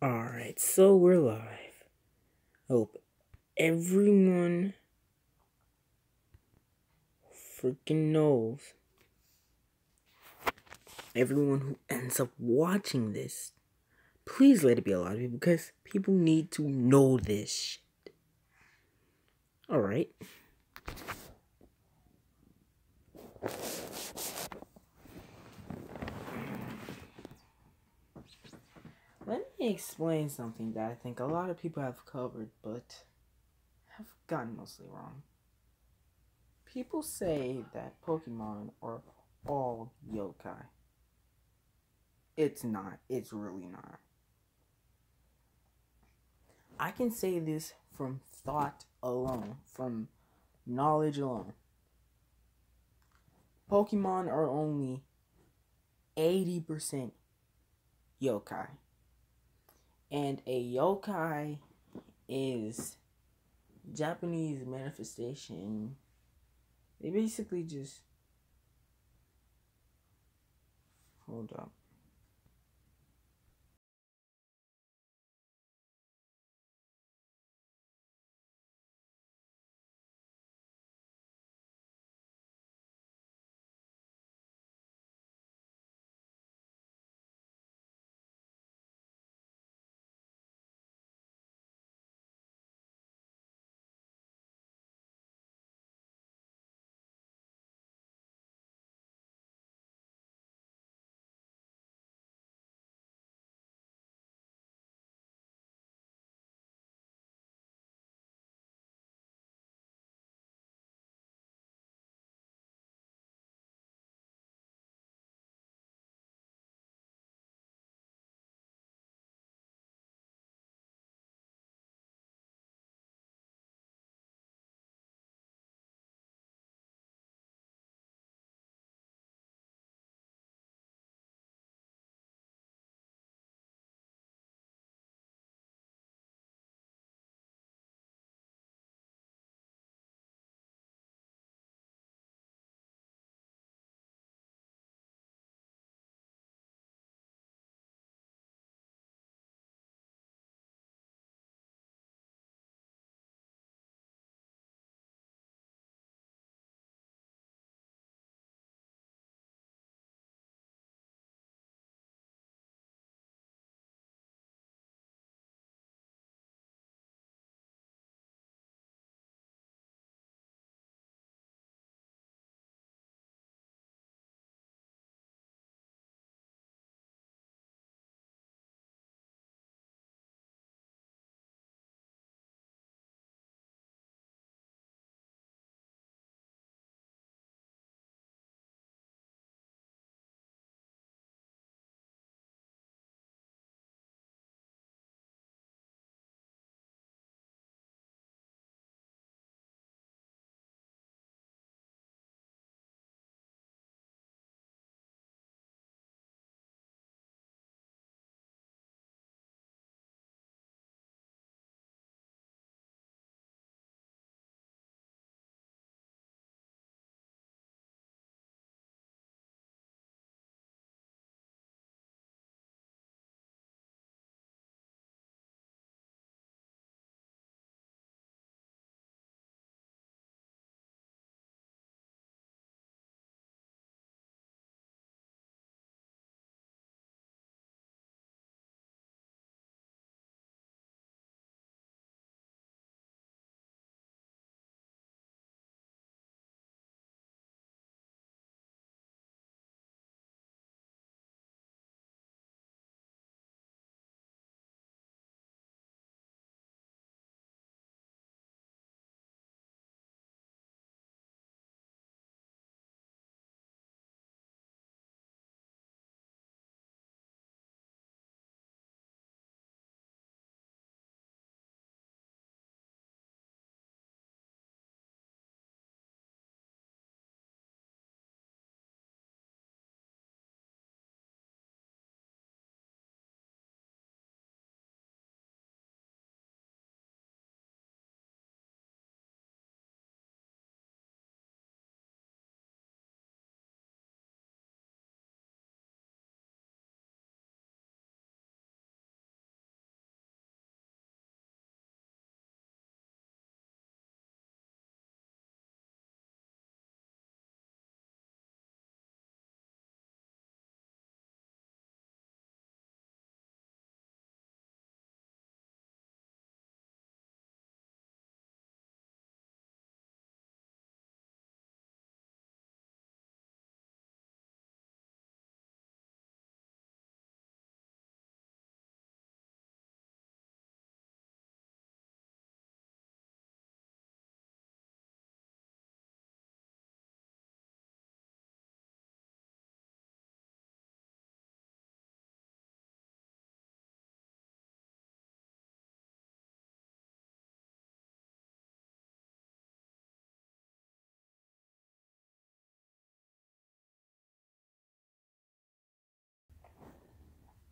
Alright, so we're live. Hope everyone freaking knows. Everyone who ends up watching this, please let it be a lot of people because people need to know this shit. Alright. Let me explain something that I think a lot of people have covered but have gotten mostly wrong. People say that Pokemon are all yokai. It's not. It's really not. I can say this from thought alone, from knowledge alone. Pokemon are only 80% yokai. And a yokai is Japanese manifestation. They basically just hold up.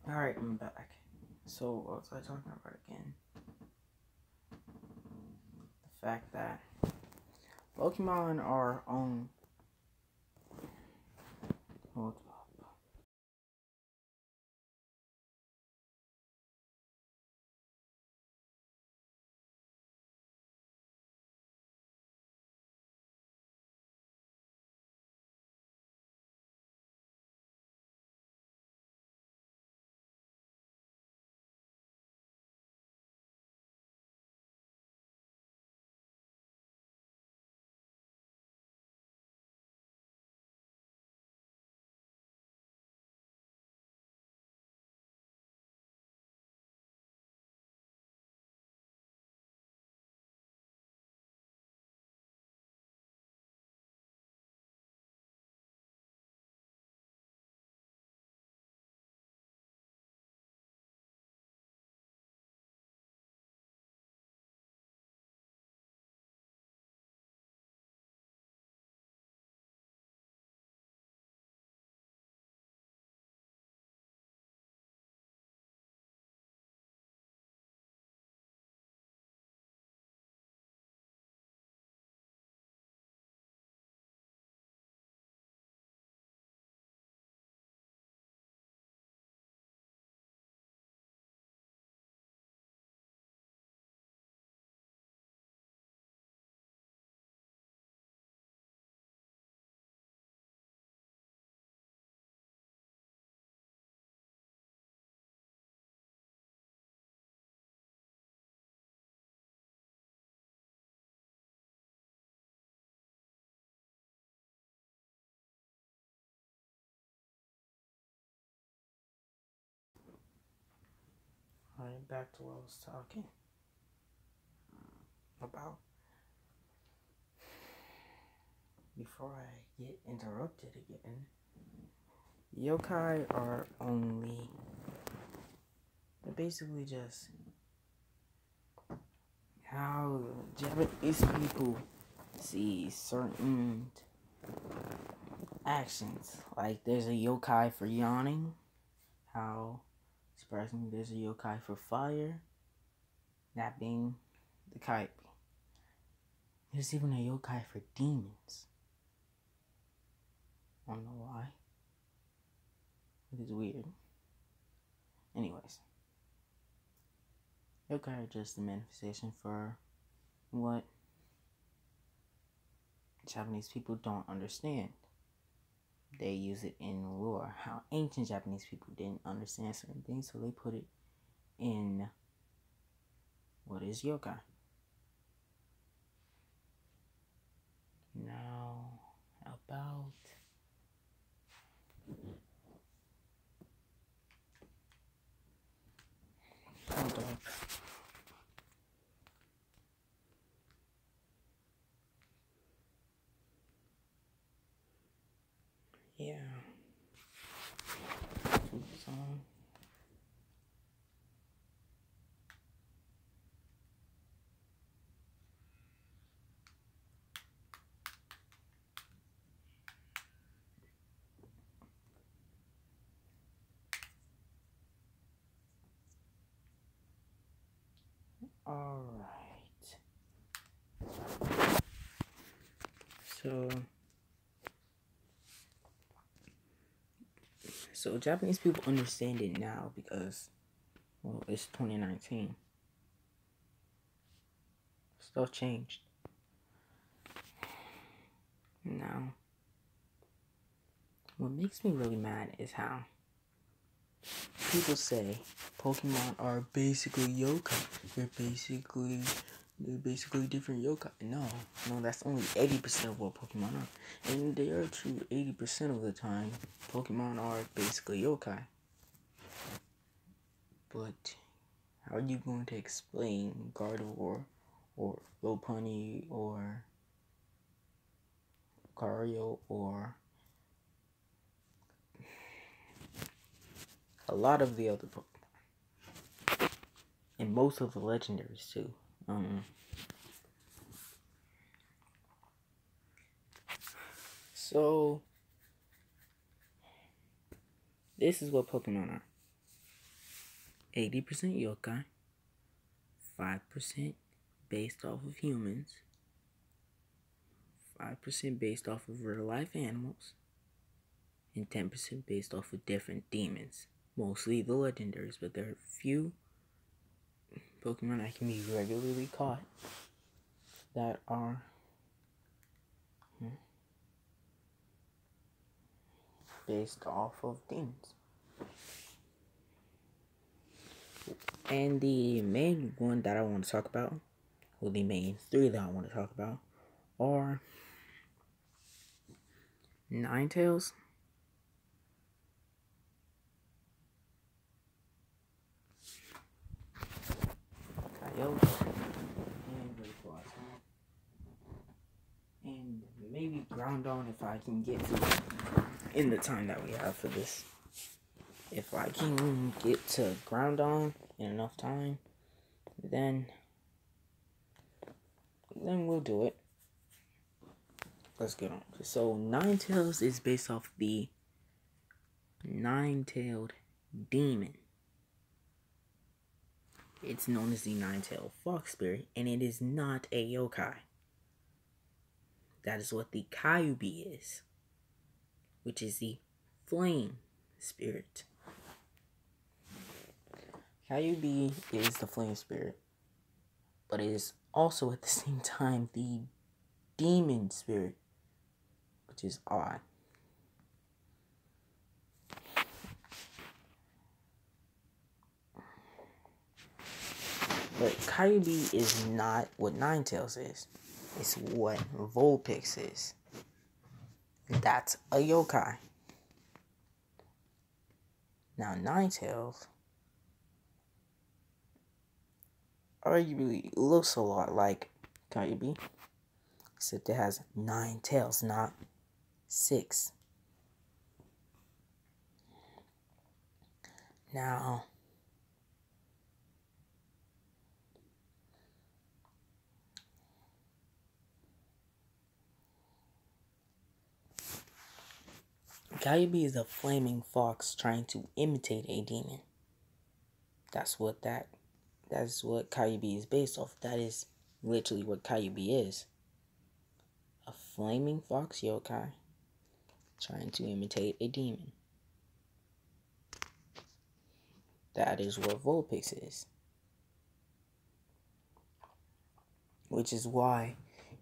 Alright, I'm back. So, what was I talking about again? The fact that Pokemon are on. Hold up. Alright, back to what I was talking about. Before I get interrupted again, yokai are only. They're basically just how Japanese people see certain actions. Like, there's a yokai for yawning. How, surprisingly, there's a yokai for fire. That being the kite. There's even a yokai for demons. I don't know why. It is weird. Anyways. Yokai are just a manifestation for what Japanese people don't understand. They use it in lore. How ancient Japanese people didn't understand certain things, so they put it in what is yokai. Now, about hold up. Yeah. Song. Alright. So Japanese people understand it now because, well, it's 2019. Stuff changed. Now, what makes me really mad is how people say Pokemon are basically yokai. They're basically different yokai. No, that's only 80% of what Pokemon are. And they are true 80% of the time. Pokemon are basically yokai. But how are you going to explain Gardevoir or Lopunny or Lucario or a lot of the other Pokemon? And most of the legendaries too. So this is what Pokemon are. 80% yokai, 5% based off of humans, 5% based off of real life animals, and 10% based off of different demons. Mostly the legendaries, but there are few Pokemon that can be regularly caught that are based off of demons. And the main one that I want to talk about, well, the main three that I want to talk about are Ninetales, Kyogre, and Rayquaza, and maybe Groudon if I can get to it in the time that we have for this. If I can get to Groudon in enough time, then we'll do it. Let's get on. So Ninetales is based off the nine-tailed demon. It's known as the nine-tailed fox spirit, and it is not a yokai. That is what the Kyubi is, which is the flame spirit. Kyubi is the flame spirit, but it is also at the same time the demon spirit, which is odd. But Kyubi is not what Ninetales is. It's what Vulpix is. That's a yokai. Now Ninetales arguably looks a lot like Kyubi, except it has 9 tails, not 6. Now, Kyubi is a flaming fox trying to imitate a demon. That's what Kyubi is based off. That is literally what Kyubi is. A flaming fox yokai trying to imitate a demon. That is what Vulpix is. Which is why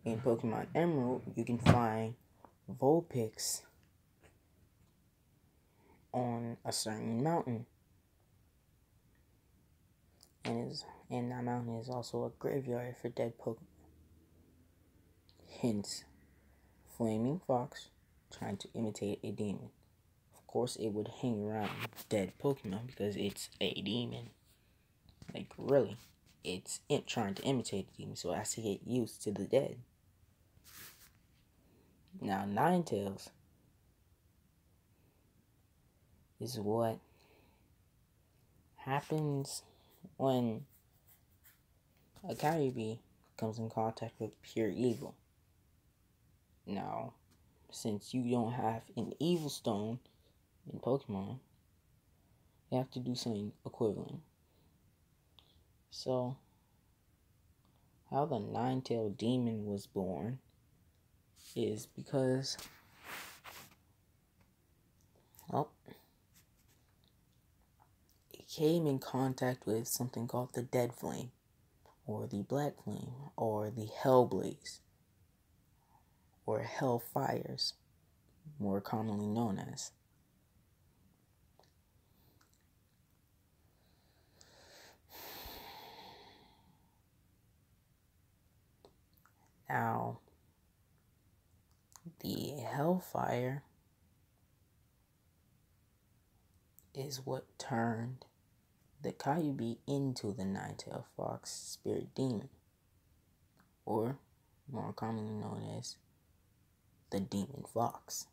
in Pokemon Emerald you can find Vulpix on a certain mountain. And that mountain is also a graveyard for dead Pokemon. Hence, flaming fox trying to imitate a demon. Of course, it would hang around dead Pokemon because it's a demon. Like, really. It's trying to imitate a demon, so it has to get used to the dead. Now, Ninetales is what happens when a Kyubi comes in contact with pure evil. Now, since you don't have an evil stone in Pokemon, you have to do something equivalent. So, how the Nine-Tailed Demon was born is because, well, it came in contact with something called the Dead Flame, or the Black Flame, or the Hellblaze, or Hellfires, more commonly known as. Now, the Hellfire is what turned the Kyubi into the Nine-Tailed Fox Spirit Demon, or more commonly known as the Demon Fox.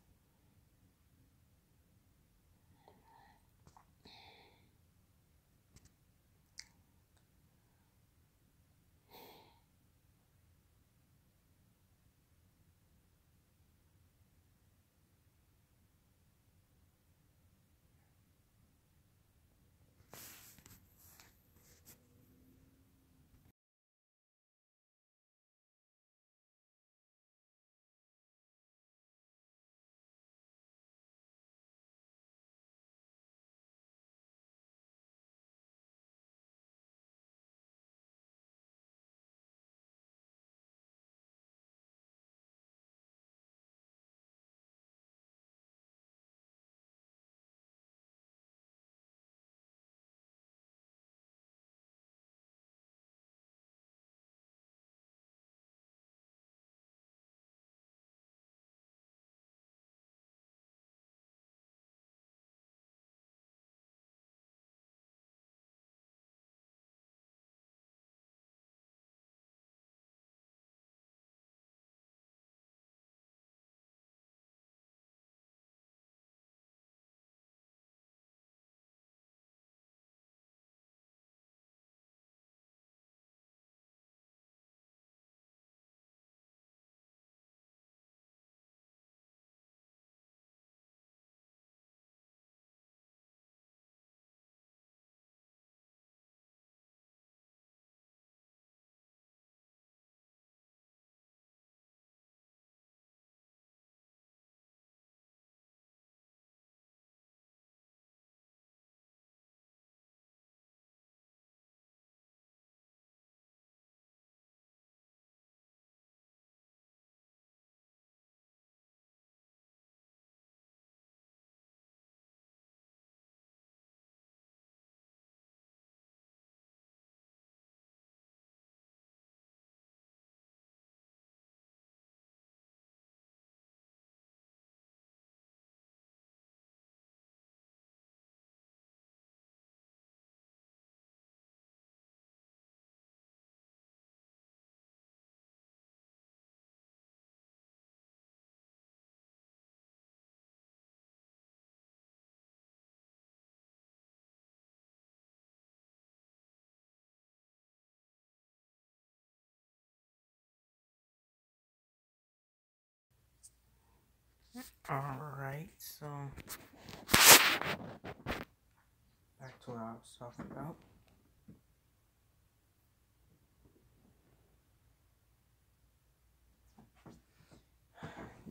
Alright, so back to what I was talking about.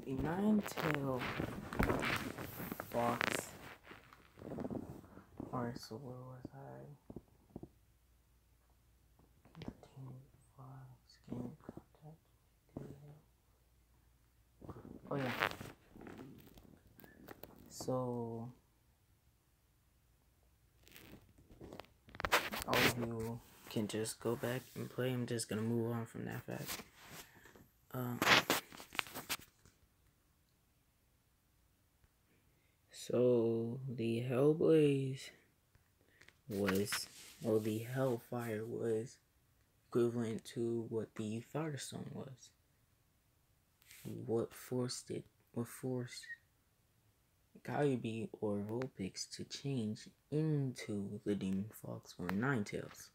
The nine-tailed fox. Alright, so where was I? Continue fox, game contact. Oh yeah. So all of you can just go back and play. I'm just gonna move on from that fact. So the Hellblaze was, or the Hellfire was equivalent to what the Firestone was. What forced Kyuubi or Vulpix to change into the Demon Fox or Ninetales.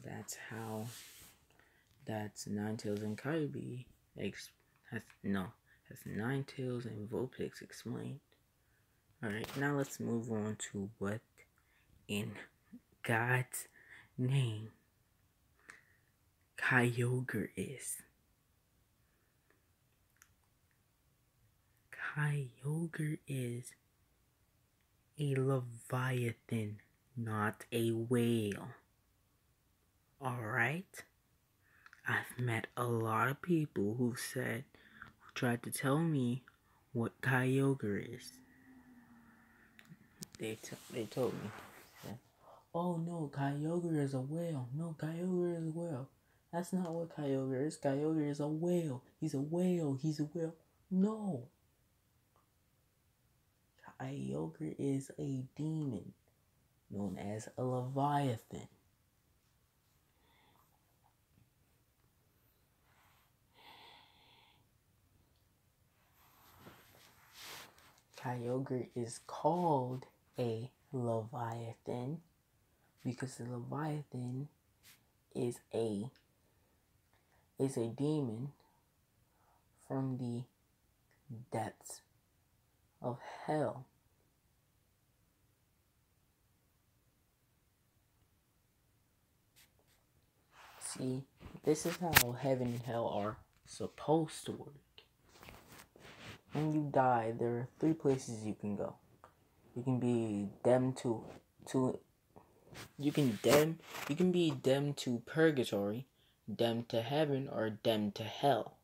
That's Ninetales and Kyuubi has Ninetales and Vulpix explained. Alright, now let's move on to what in God's name Kyogre is. Kyogre is a Leviathan, not a whale. Alright? I've met a lot of people who tried to tell me what Kyogre is. They told me, oh no, Kyogre is a whale. No, Kyogre is a whale. That's not what Kyogre is. Kyogre is a whale. He's a whale. He's a whale. No. Kyogre is a demon known as a Leviathan. Kyogre is called a Leviathan because the Leviathan is a demon from the depths of hell. See, this is how heaven and hell are supposed to work. When you die, there are 3 places you can go. You can be damned you can be damned to purgatory, damned to heaven, or damned to hell.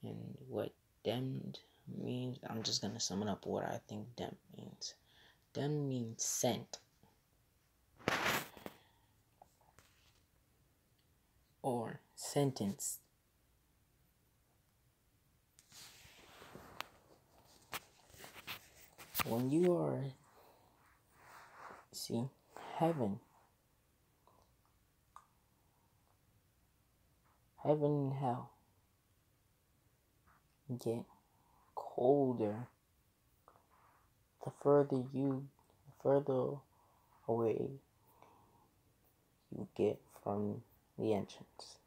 And what damned means, I'm just gonna sum it up what I think damned means. Damned means sent. Or sentenced. When you are, see, heaven and hell get colder the further away you get from the entrance.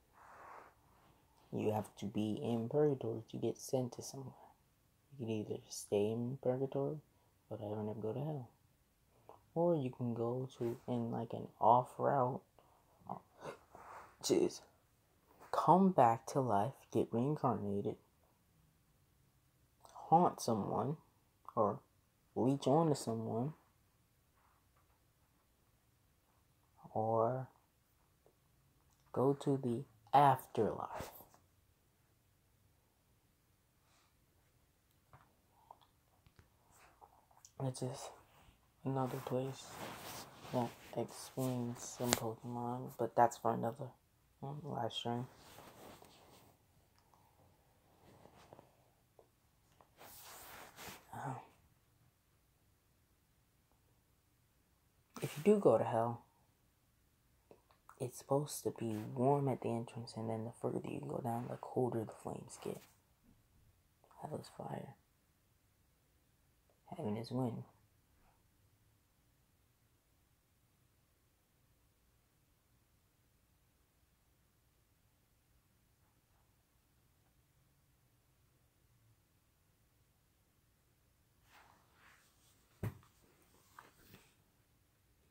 You have to be in purgatory to get sent to somewhere. You can either stay in purgatory, go to heaven, or go to hell. Or you can go to, in like an off route, just come back to life, get reincarnated, haunt someone, or leech onto someone, or go to the afterlife. It's just another place that explains some Pokemon, but that's for another live stream. If you do go to hell, it's supposed to be warm at the entrance, and then the further you go down, the colder the flames get. Hell is fire. Heaven is wind.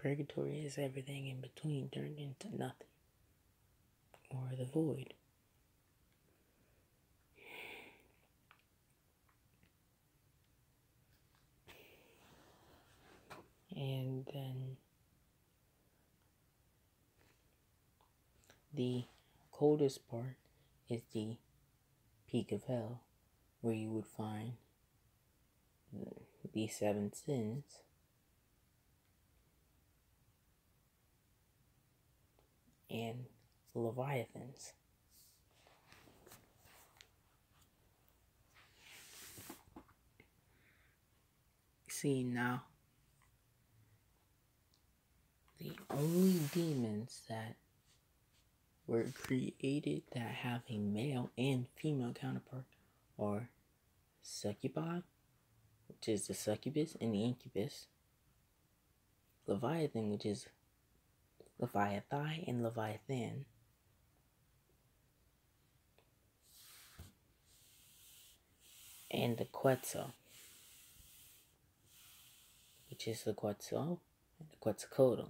purgatory is everything in between turned into nothing, or the void. And then the coldest part is the peak of hell, where you would find the 7 sins and Leviathans. See, now, the only demons that were created that have a male and female counterpart are Succubi, which is the succubus and the incubus, Leviathan, which is Leviathi and Leviathan, and the Quetzal, which is the Quetzal and the Quetzalcoatl.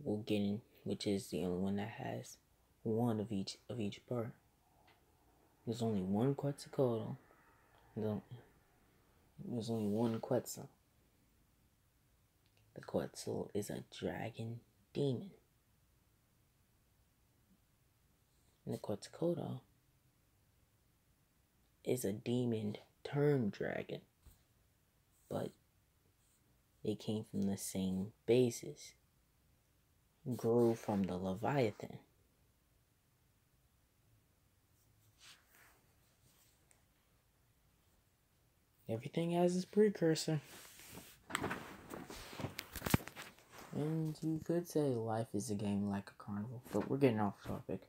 We'll get in, which is the only one that has one of each part. There's only one Quetzalcoatl. There's only one Quetzal. The Quetzal is a dragon demon. And the Quetzalcoatl is a demon turned dragon. But they came from the same basis. Grew from the Leviathan. Everything has its precursor. And you could say life is a game like a carnival, but we're getting off topic.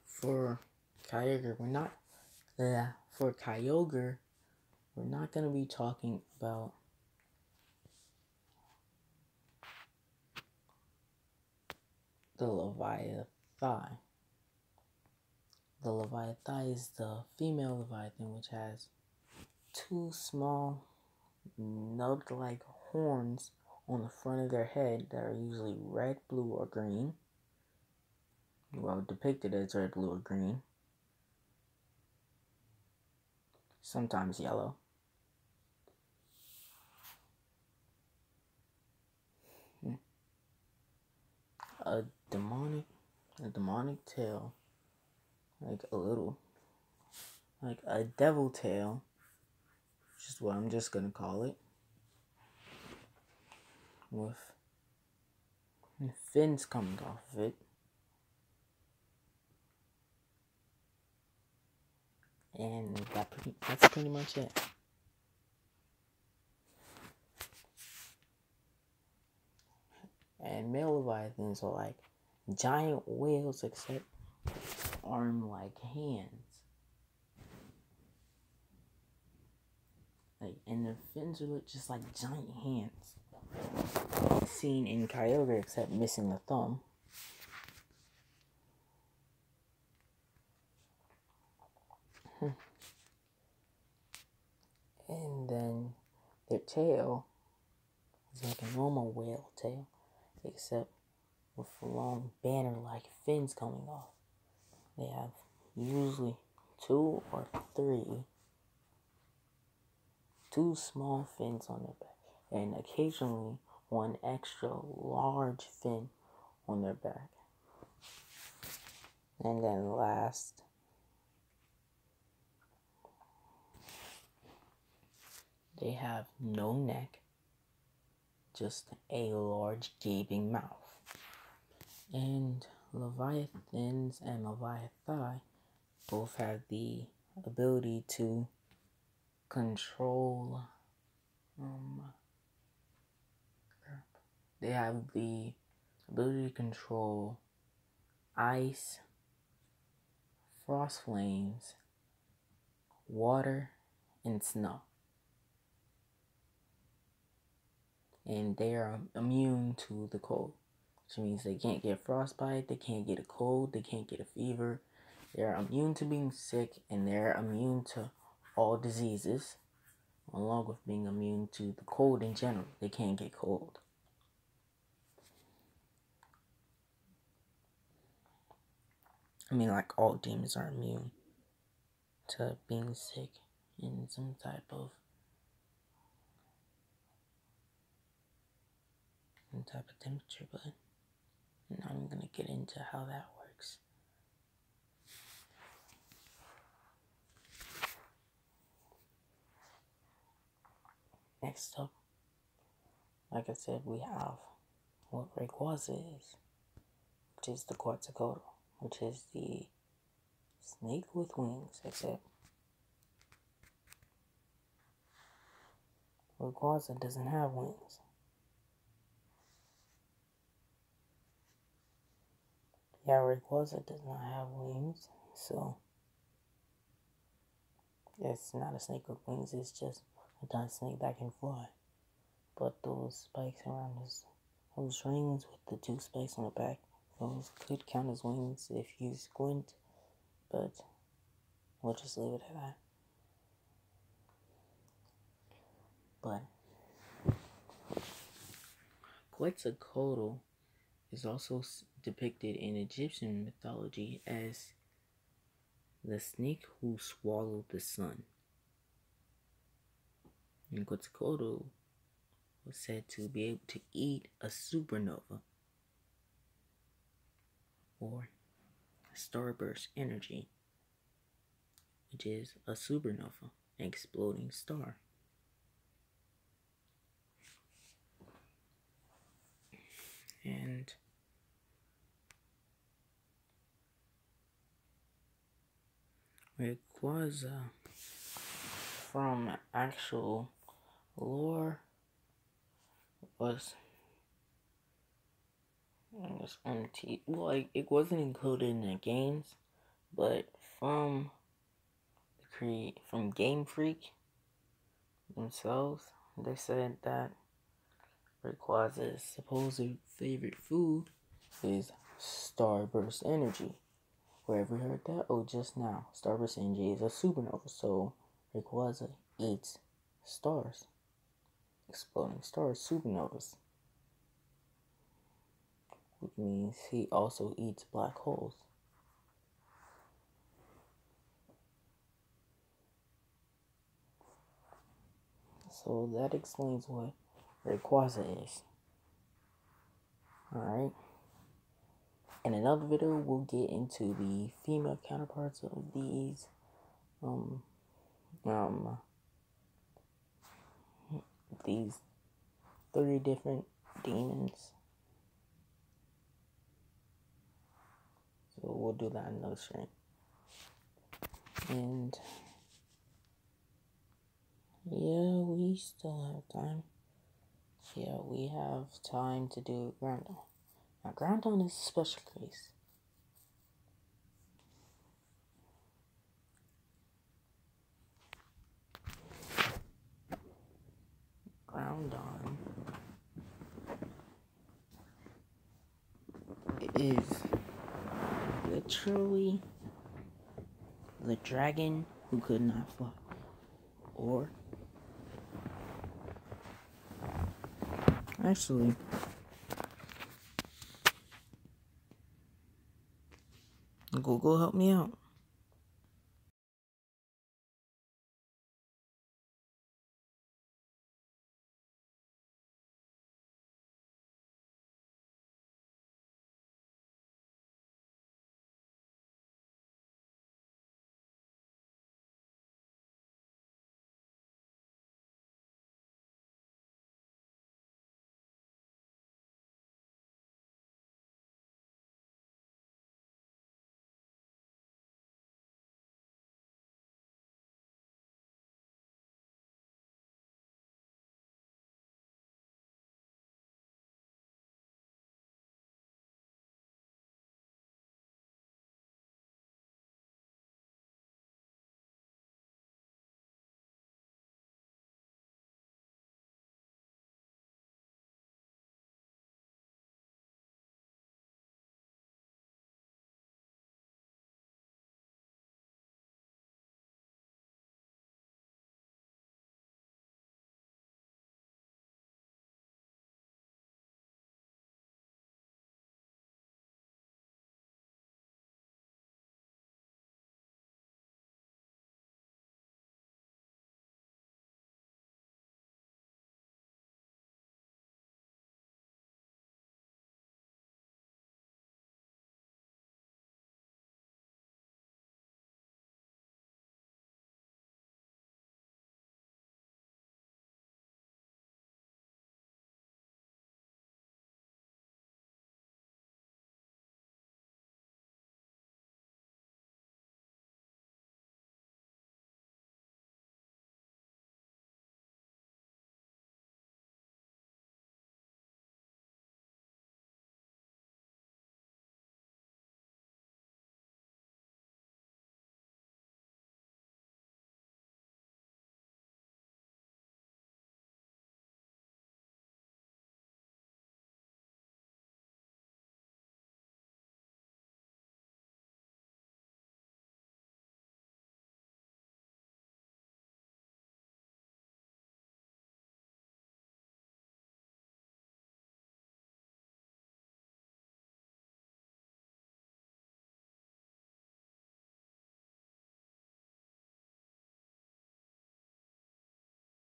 For Kyogre, we're not going to be talking about the Leviathan. The Leviathan is the female Leviathan, which has 2 small nub-like horns on the front of their head that are usually red, blue, or green. Well, depicted as red, blue, or green. Sometimes yellow. A demonic tail, like a devil tail, which is what I'm just gonna call it, with fins coming off of it, and that's pretty much it. And male Leviathans are like giant whales, except arm-like hands. And their fins are just like giant hands. Seen in Kyogre, except missing the thumb. And then their tail is like a normal whale tail, except with long banner-like fins coming off. They have usually 2 or 2 small fins on their back, and occasionally 1 extra large fin on their back. And then last, they have no neck, just a large gaping mouth. And Leviathans and Leviathi both have the ability to control, they have the ability to control ice, frost flames, water, and snow. And they are immune to the cold, which means they can't get frostbite, they can't get a cold, they can't get a fever. They're immune to being sick, and they're immune to all diseases. along with being immune to the cold in general. They can't get cold. I mean, like, all demons are immune to being sick in some type of temperature, but I'm not even gonna get into how that works. Next up, like I said, we have what Rayquaza is, which is the Quetzalcoatl, which is the snake with wings, except Rayquaza doesn't have wings. Yeah, Rayquaza does not have wings, so it's not a snake with wings, it's just a giant snake that can fly. But those spikes around those rings with the 2 spikes on the back, those could count as wings if you squint, but we'll just leave it at that. But Quetzalcoatl is also depicted in Egyptian mythology as the snake who swallowed the sun. And Quetzalcoatl was said to be able to eat a supernova, or starburst energy, which is a supernova, an exploding star. And Rayquaza, from actual lore, was on it wasn't included in the games, but from Game Freak themselves, they said that Rayquaza's supposed favorite food is starburst energy. Wherever you heard that? Oh, just now. Starburst energy is a supernova, so Rayquaza eats stars. Exploding stars, supernovas. Which means he also eats black holes. So that explains what Rayquaza is. Alright. In another video, we'll get into the female counterparts of these these 3 different demons. So we'll do that in another stream. And yeah, we still have time. Yeah, we have time to do Groudon. Now, Groudon is a special case. Groudon is literally the dragon who could not fly. Or actually, Google help me out.